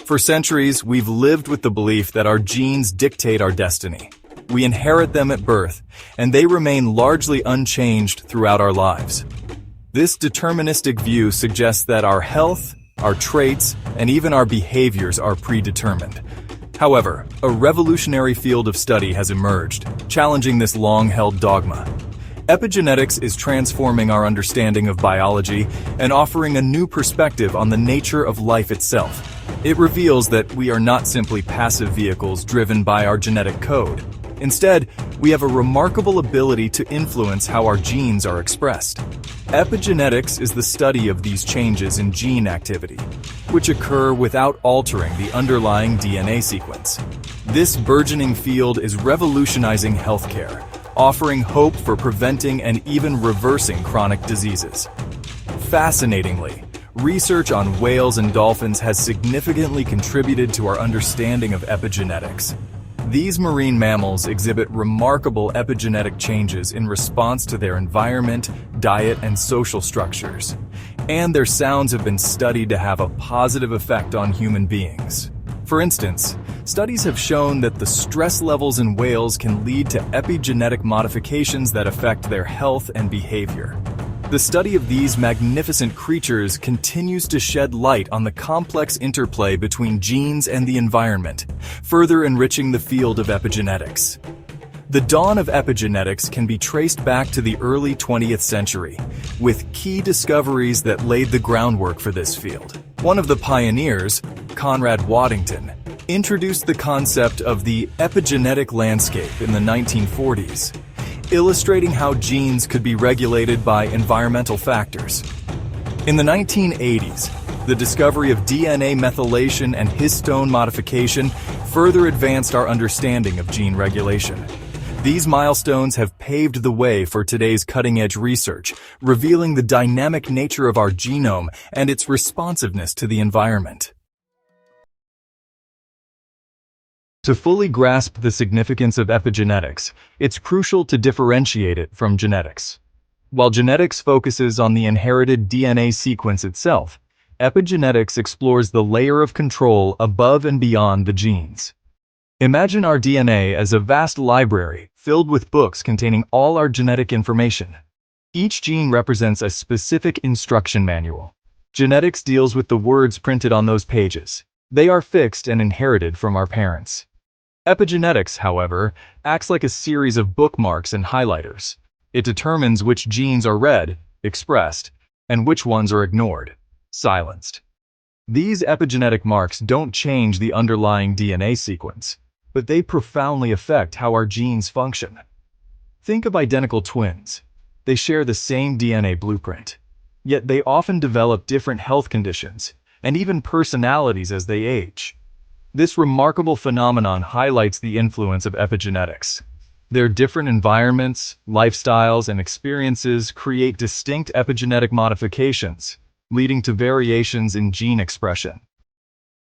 For centuries, we've lived with the belief that our genes dictate our destiny. We inherit them at birth, and they remain largely unchanged throughout our lives. This deterministic view suggests that our health, our traits, and even our behaviors are predetermined. However, a revolutionary field of study has emerged, challenging this long-held dogma. Epigenetics is transforming our understanding of biology and offering a new perspective on the nature of life itself. It reveals that we are not simply passive vehicles driven by our genetic code. Instead, we have a remarkable ability to influence how our genes are expressed. Epigenetics is the study of these changes in gene activity, which occur without altering the underlying DNA sequence. This burgeoning field is revolutionizing healthcare, offering hope for preventing and even reversing chronic diseases. Fascinatingly, research on whales and dolphins has significantly contributed to our understanding of epigenetics. These marine mammals exhibit remarkable epigenetic changes in response to their environment, diet, and social structures. And their sounds have been studied to have a positive effect on human beings. For instance, studies have shown that the stress levels in whales can lead to epigenetic modifications that affect their health and behavior. The study of these magnificent creatures continues to shed light on the complex interplay between genes and the environment, further enriching the field of epigenetics. The dawn of epigenetics can be traced back to the early 20th century, with key discoveries that laid the groundwork for this field. One of the pioneers, Conrad Waddington, introduced the concept of the epigenetic landscape in the 1940s, illustrating how genes could be regulated by environmental factors. In the 1980s, the discovery of DNA methylation and histone modification further advanced our understanding of gene regulation. These milestones have paved the way for today's cutting-edge research, revealing the dynamic nature of our genome and its responsiveness to the environment. To fully grasp the significance of epigenetics, it's crucial to differentiate it from genetics. While genetics focuses on the inherited DNA sequence itself, epigenetics explores the layer of control above and beyond the genes. Imagine our DNA as a vast library filled with books containing all our genetic information. Each gene represents a specific instruction manual. Genetics deals with the words printed on those pages. They are fixed and inherited from our parents. Epigenetics, however, acts like a series of bookmarks and highlighters. It determines which genes are read, expressed, and which ones are ignored, silenced. These epigenetic marks don't change the underlying DNA sequence, but they profoundly affect how our genes function. Think of identical twins. They share the same DNA blueprint, yet they often develop different health conditions and even personalities as they age. This remarkable phenomenon highlights the influence of epigenetics. Their different environments, lifestyles, and experiences create distinct epigenetic modifications, leading to variations in gene expression.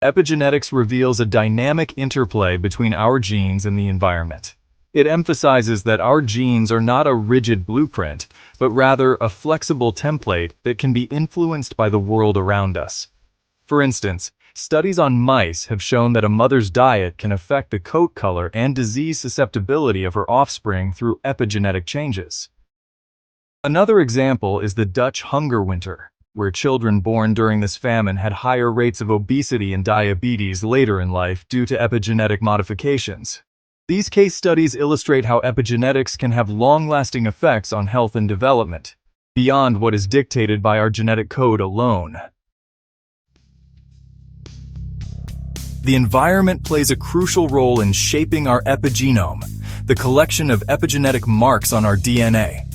Epigenetics reveals a dynamic interplay between our genes and the environment. It emphasizes that our genes are not a rigid blueprint, but rather a flexible template that can be influenced by the world around us. For instance, studies on mice have shown that a mother's diet can affect the coat color and disease susceptibility of her offspring through epigenetic changes. Another example is the Dutch hunger winter, where children born during this famine had higher rates of obesity and diabetes later in life due to epigenetic modifications. These case studies illustrate how epigenetics can have long-lasting effects on health and development, beyond what is dictated by our genetic code alone. The environment plays a crucial role in shaping our epigenome, the collection of epigenetic marks on our DNA.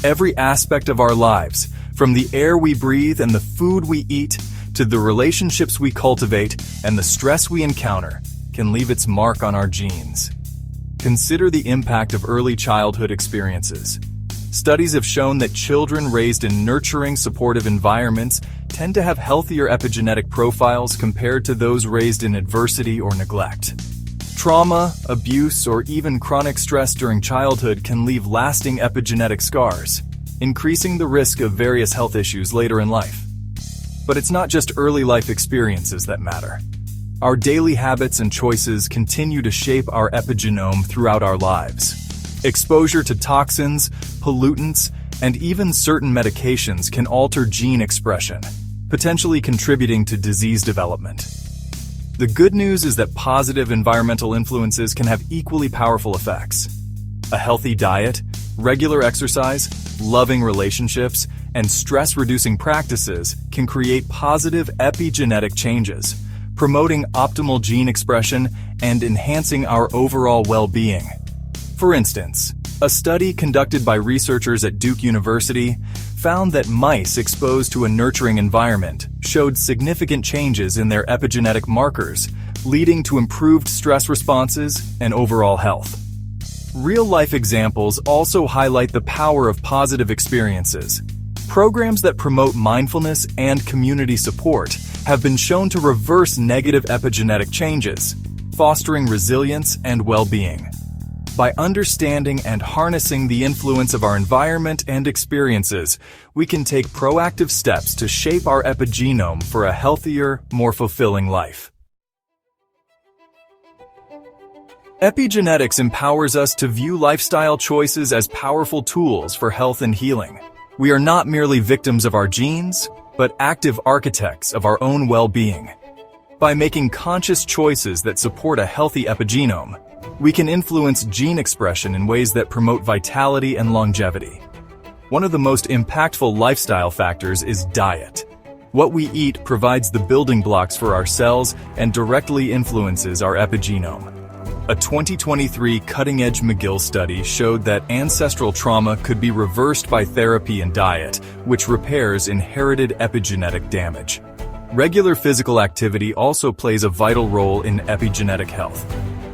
Every aspect of our lives, from the air we breathe and the food we eat, to the relationships we cultivate and the stress we encounter, can leave its mark on our genes. Consider the impact of early childhood experiences. Studies have shown that children raised in nurturing, supportive environments tend to have healthier epigenetic profiles compared to those raised in adversity or neglect. Trauma, abuse, or even chronic stress during childhood can leave lasting epigenetic scars, increasing the risk of various health issues later in life. But it's not just early life experiences that matter. Our daily habits and choices continue to shape our epigenome throughout our lives. Exposure to toxins, pollutants, and even certain medications can alter gene expression, potentially contributing to disease development. The good news is that positive environmental influences can have equally powerful effects. A healthy diet, regular exercise, loving relationships, and stress-reducing practices can create positive epigenetic changes, promoting optimal gene expression and enhancing our overall well-being. For instance, a study conducted by researchers at Duke University found that mice exposed to a nurturing environment showed significant changes in their epigenetic markers, leading to improved stress responses and overall health. Real-life examples also highlight the power of positive experiences. Programs that promote mindfulness and community support have been shown to reverse negative epigenetic changes, fostering resilience and well-being. By understanding and harnessing the influence of our environment and experiences, we can take proactive steps to shape our epigenome for a healthier, more fulfilling life. Epigenetics empowers us to view lifestyle choices as powerful tools for health and healing. We are not merely victims of our genes, but active architects of our own well-being. By making conscious choices that support a healthy epigenome, we can influence gene expression in ways that promote vitality and longevity. One of the most impactful lifestyle factors is diet. What we eat provides the building blocks for our cells and directly influences our epigenome. A 2023 cutting-edge McGill study showed that ancestral trauma could be reversed by therapy and diet, which repairs inherited epigenetic damage. Regular physical activity also plays a vital role in epigenetic health.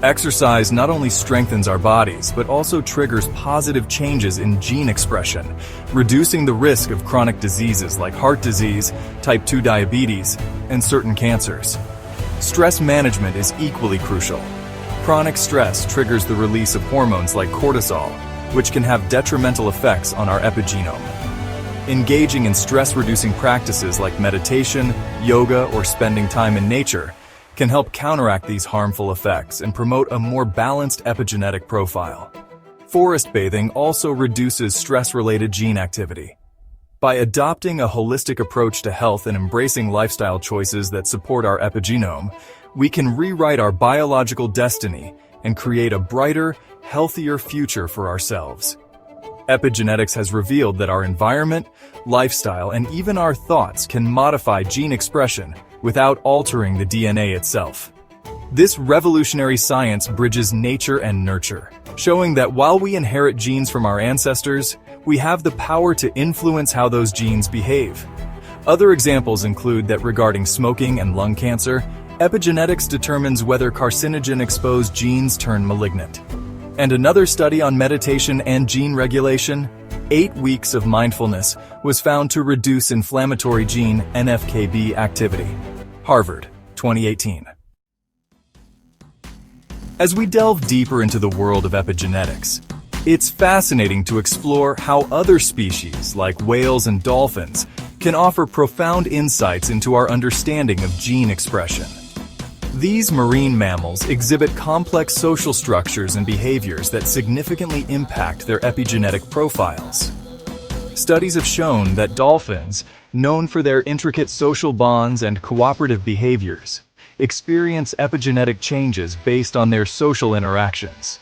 Exercise not only strengthens our bodies, but also triggers positive changes in gene expression, reducing the risk of chronic diseases like heart disease, type 2 diabetes, and certain cancers. Stress management is equally crucial. Chronic stress triggers the release of hormones like cortisol, which can have detrimental effects on our epigenome. Engaging in stress-reducing practices like meditation, yoga, or spending time in nature can help counteract these harmful effects and promote a more balanced epigenetic profile. Forest bathing also reduces stress-related gene activity. By adopting a holistic approach to health and embracing lifestyle choices that support our epigenome, we can rewrite our biological destiny and create a brighter, healthier future for ourselves. Epigenetics has revealed that our environment, lifestyle, and even our thoughts can modify gene expression without altering the DNA itself. This revolutionary science bridges nature and nurture, showing that while we inherit genes from our ancestors, we have the power to influence how those genes behave. Other examples include that regarding smoking and lung cancer, epigenetics determines whether carcinogen-exposed genes turn malignant. And another study on meditation and gene regulation, 8 weeks of mindfulness, was found to reduce inflammatory gene NF-κB activity. Harvard, 2018. As we delve deeper into the world of epigenetics, it's fascinating to explore how other species, like whales and dolphins, can offer profound insights into our understanding of gene expression. These marine mammals exhibit complex social structures and behaviors that significantly impact their epigenetic profiles. Studies have shown that dolphins, known for their intricate social bonds and cooperative behaviors, experience epigenetic changes based on their social interactions.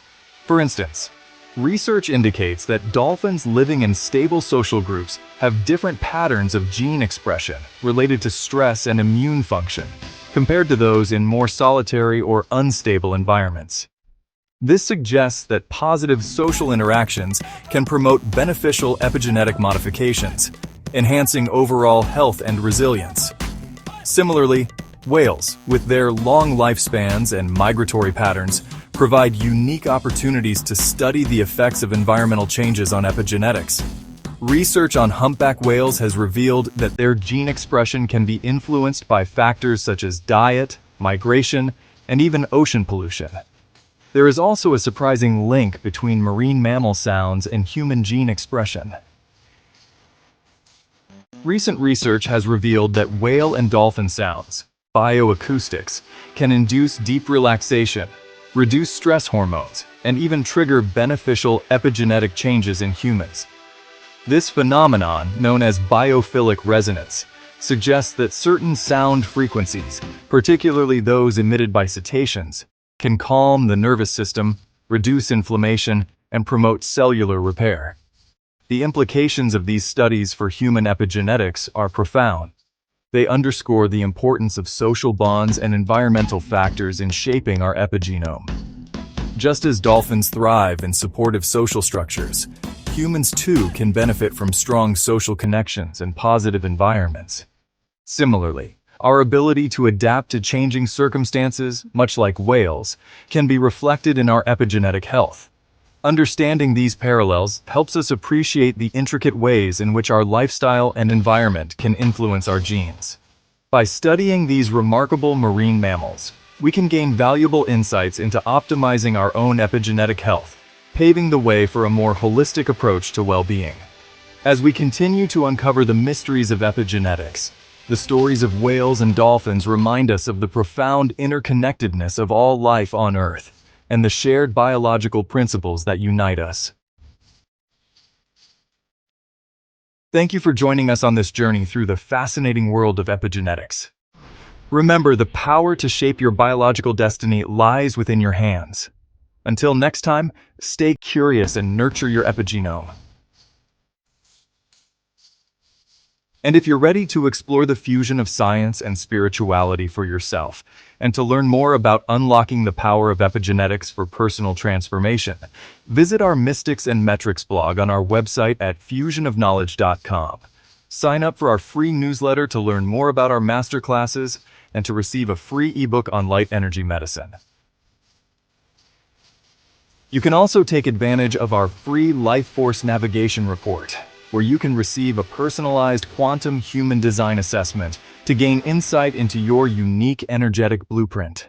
For instance, research indicates that dolphins living in stable social groups have different patterns of gene expression related to stress and immune function, compared to those in more solitary or unstable environments. This suggests that positive social interactions can promote beneficial epigenetic modifications, enhancing overall health and resilience. Similarly, whales, with their long lifespans and migratory patterns, provide unique opportunities to study the effects of environmental changes on epigenetics. Research on humpback whales has revealed that their gene expression can be influenced by factors such as diet, migration, and even ocean pollution. There is also a surprising link between marine mammal sounds and human gene expression. Recent research has revealed that whale and dolphin sounds, bioacoustics, can induce deep relaxation, reduce stress hormones, and even trigger beneficial epigenetic changes in humans. This phenomenon, known as biophilic resonance, suggests that certain sound frequencies, particularly those emitted by cetaceans, can calm the nervous system, reduce inflammation, and promote cellular repair. The implications of these studies for human epigenetics are profound. They underscore the importance of social bonds and environmental factors in shaping our epigenome. Just as dolphins thrive in supportive social structures, humans too can benefit from strong social connections and positive environments. Similarly, our ability to adapt to changing circumstances, much like whales, can be reflected in our epigenetic health. Understanding these parallels helps us appreciate the intricate ways in which our lifestyle and environment can influence our genes. By studying these remarkable marine mammals, we can gain valuable insights into optimizing our own epigenetic health, paving the way for a more holistic approach to well-being. As we continue to uncover the mysteries of epigenetics, the stories of whales and dolphins remind us of the profound interconnectedness of all life on Earth and the shared biological principles that unite us. Thank you for joining us on this journey through the fascinating world of epigenetics. Remember, the power to shape your biological destiny lies within your hands. Until next time, stay curious and nurture your epigenome. And if you're ready to explore the fusion of science and spirituality for yourself, and to learn more about unlocking the power of epigenetics for personal transformation, visit our Mystics and Metrics blog on our website at fusionofknowledge.com. Sign up for our free newsletter to learn more about our masterclasses and to receive a free ebook on light energy medicine. You can also take advantage of our free Life Force Navigation Report, where you can receive a personalized quantum human design assessment to gain insight into your unique energetic blueprint.